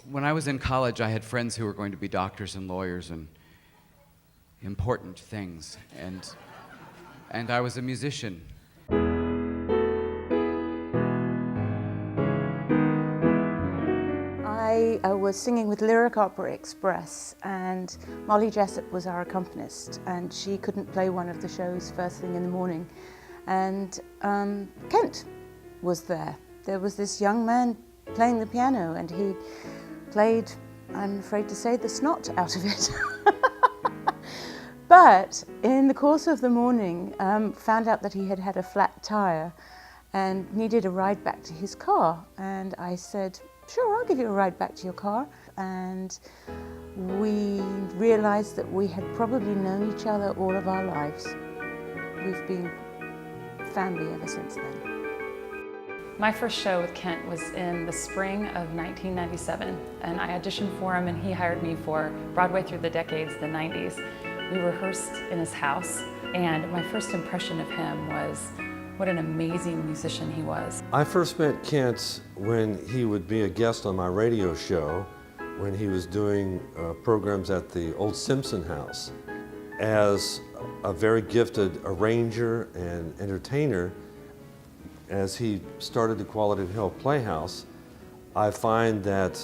When I was in college, I had friends who were going to be doctors and lawyers and important things, and I was a musician. I was singing with Lyric Opera Express, and Molly Jessup was our accompanist, and she couldn't play one of the shows first thing in the morning. And Kent was there. There was this young man playing the piano, and he played, I'm afraid to say, the snot out of it. But in the course of the morning, found out that he had had a flat tire and needed a ride back to his car. And I said, sure, I'll give you a ride back to your car. And we realized that we had probably known each other all of our lives. We've been family ever since then. My first show with Kent was in the spring of 1997, and I auditioned for him and he hired me for Broadway through the decades, the 90s. We rehearsed in his house, and my first impression of him was what an amazing musician he was. I first met Kent when he would be a guest on my radio show, when he was doing programs at the old Simpson house. As a very gifted arranger and entertainer, as he started the Quality Hill Playhouse, I find that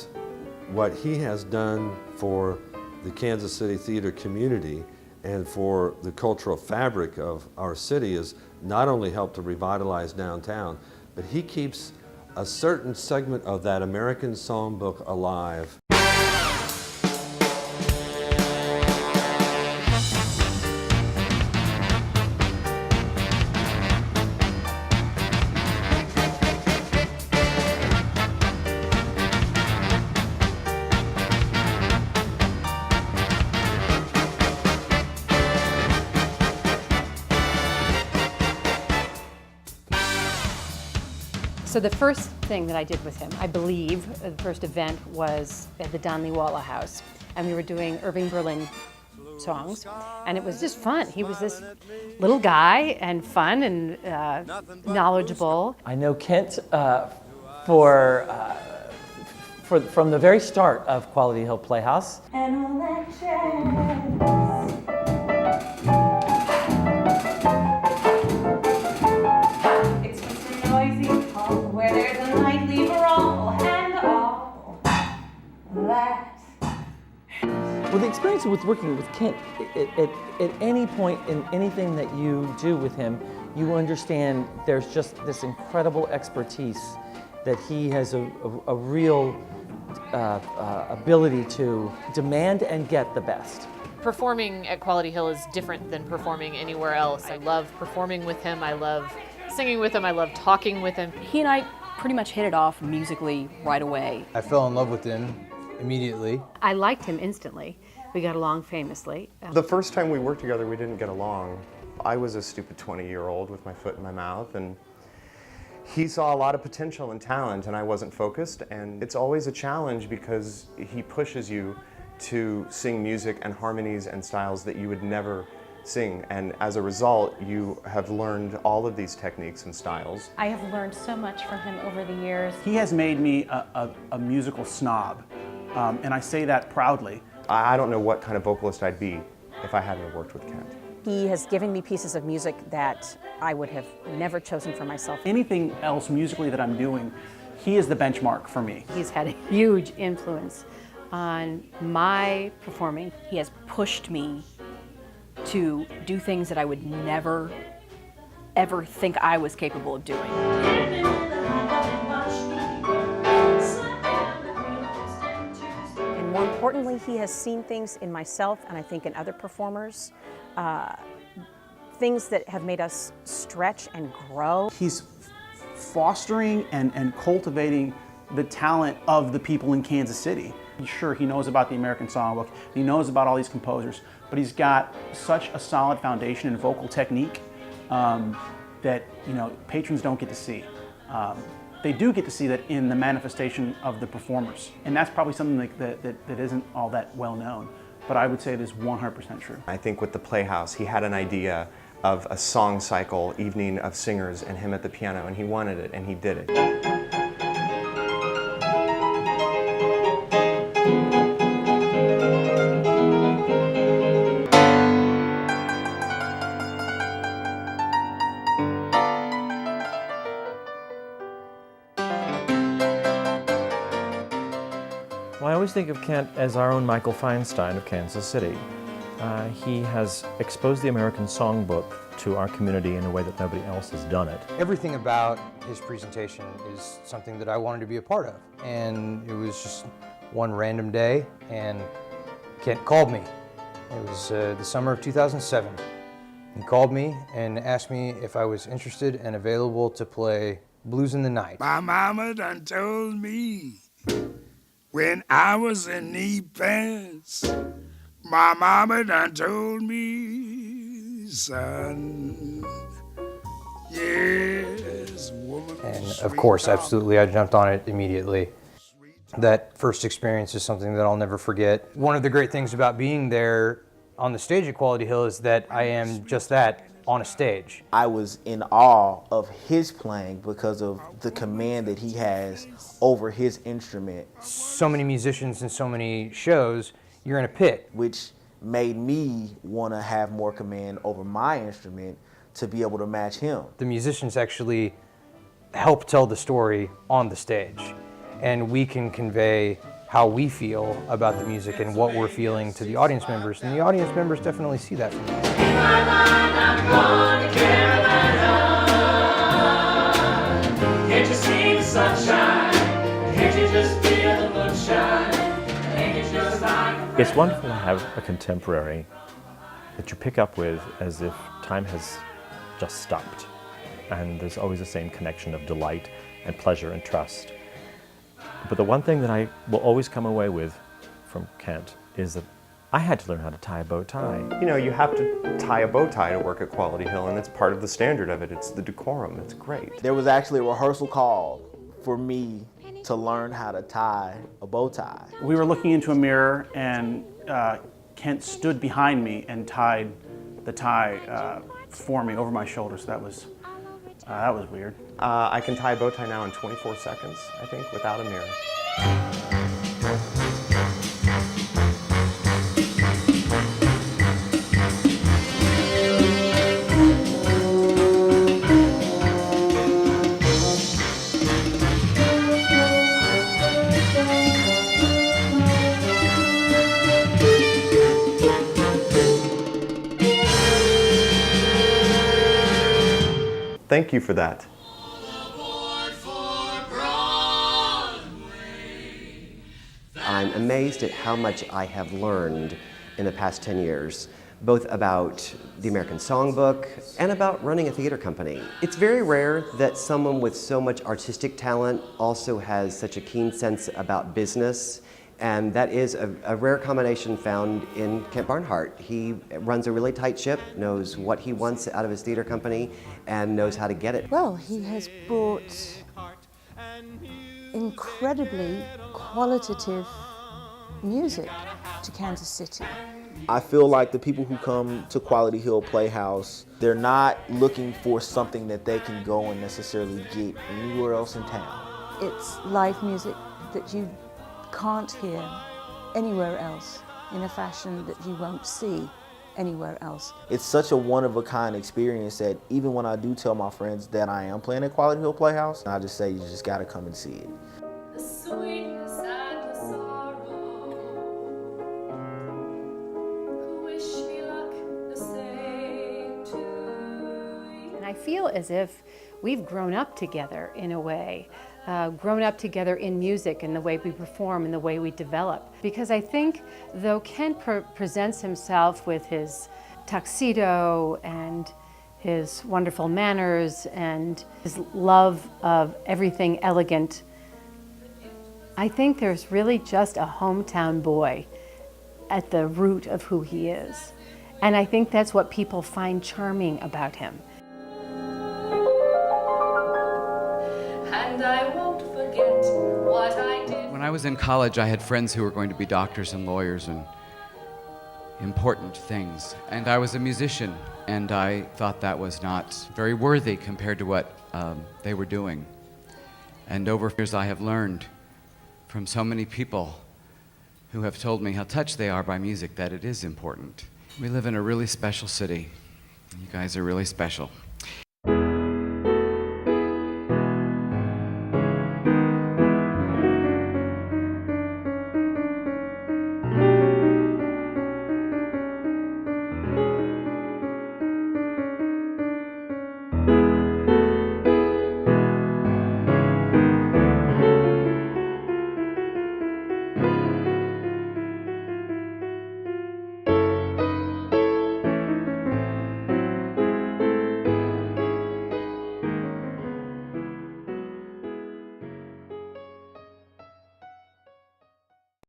what he has done for the Kansas City theater community and for the cultural fabric of our city is not only helped to revitalize downtown, but he keeps a certain segment of that American songbook alive. So the first thing that I did with him, I believe, the first event was at the Donley Walla House, and we were doing Irving Berlin songs, and it was just fun. He was this little guy and fun and knowledgeable. I know Kent from the very start of Quality Hill Playhouse. And all that jazz. Where there's a nightly brawl and all that. Well, the experience with working with Kent, at any point in anything that you do with him, you understand there's just this incredible expertise that he has a real ability to demand and get the best. Performing at Quality Hill is different than performing anywhere else. I love performing with him. I love singing with him. I love talking with him. He and I pretty much hit it off musically right away. I fell in love with him immediately. I liked him instantly. We got along famously. The first time we worked together, we didn't get along. I was a stupid 20-year-old with my foot in my mouth, and he saw a lot of potential and talent, and I wasn't focused. And it's always a challenge because he pushes you to sing music and harmonies and styles that you would never sing, and as a result you have learned all of these techniques and styles. I have learned so much from him over the years. He has made me a musical snob, and I say that proudly. I don't know what kind of vocalist I'd be if I hadn't worked with Kent. He has given me pieces of music that I would have never chosen for myself. Anything else musically that I'm doing, he is the benchmark for me. He's had a huge influence on my performing. He has pushed me to do things that I would never, ever think I was capable of doing. And more importantly, he has seen things in myself and I think in other performers, things that have made us stretch and grow. He's fostering and cultivating the talent of the people in Kansas City. Sure, he knows about the American Songbook, he knows about all these composers, but he's got such a solid foundation in vocal technique that patrons don't get to see. They do get to see that in the manifestation of the performers, and that's probably something that isn't all that well known, but I would say it is 100% true. I think with the Playhouse, he had an idea of a song cycle evening of singers and him at the piano, and he wanted it, and he did it. Well, I always think of Kent as our own Michael Feinstein of Kansas City. He has exposed the American Songbook to our community in a way that nobody else has done it. Everything about his presentation is something that I wanted to be a part of. And it was just one random day, and Kent called me. It was the summer of 2007. He called me and asked me if I was interested and available to play Blues in the Night. My mama done told me when I was in knee pants, my mama done told me, son, yes, woman. And of course, absolutely, I jumped on it immediately. That first experience is something that I'll never forget. One of the great things about being there on the stage at Quality Hill is that I am just that, on a stage. I was in awe of his playing because of the command that he has over his instrument. So many musicians and so many shows, you're in a pit. Which made me want to have more command over my instrument to be able to match him. The musicians actually help tell the story on the stage, and we can convey how we feel about the music and what we're feeling to the audience members, and the audience members definitely see that from us. Can't you see the sunshine? Can't you just feel the moonshine? Ain't it just like It's wonderful to have a contemporary that you pick up with as if time has just stopped, and there's always the same connection of delight and pleasure and trust. But the one thing that I will always come away with from Kent is that I had to learn how to tie a bow tie. You know, you have to tie a bow tie to work at Quality Hill, and it's part of the standard of it. It's the decorum. It's great. There was actually a rehearsal call for me to learn how to tie a bow tie. We were looking into a mirror, and Kent stood behind me and tied the tie for me over my shoulders. That was weird. I can tie a bow tie now in 24 seconds, I think, without a mirror. Thank you for that. I'm amazed at how much I have learned in the past 10 years, both about the American Songbook and about running a theater company. It's very rare that someone with so much artistic talent also has such a keen sense about business, and that is a rare combination found in Kent Barnhart. He runs a really tight ship, knows what he wants out of his theater company, and knows how to get it. Well, he has brought incredibly qualitative music to Kansas City. I feel like the people who come to Quality Hill Playhouse, they're not looking for something that they can go and necessarily get anywhere else in town. It's live music that you can't hear anywhere else in a fashion that you won't see anywhere else. It's such a one-of-a-kind experience that even when I do tell my friends that I am playing at Quality Hill Playhouse, I just say you just gotta come and see it. the sweetness and the sorrow? Wish me luck the same to you. And I feel as if we've grown up together in a way, grown up together in music and the way we perform and the way we develop. Because I think though Kent presents himself with his tuxedo and his wonderful manners and his love of everything elegant, I think there's really just a hometown boy at the root of who he is. And I think that's what people find charming about him. And I won't forget what I did. When I was in college, I had friends who were going to be doctors and lawyers and important things. And I was a musician, and I thought that was not very worthy compared to what they were doing. And over years, I have learned from so many people who have told me how touched they are by music that it is important. We live in a really special city. You guys are really special.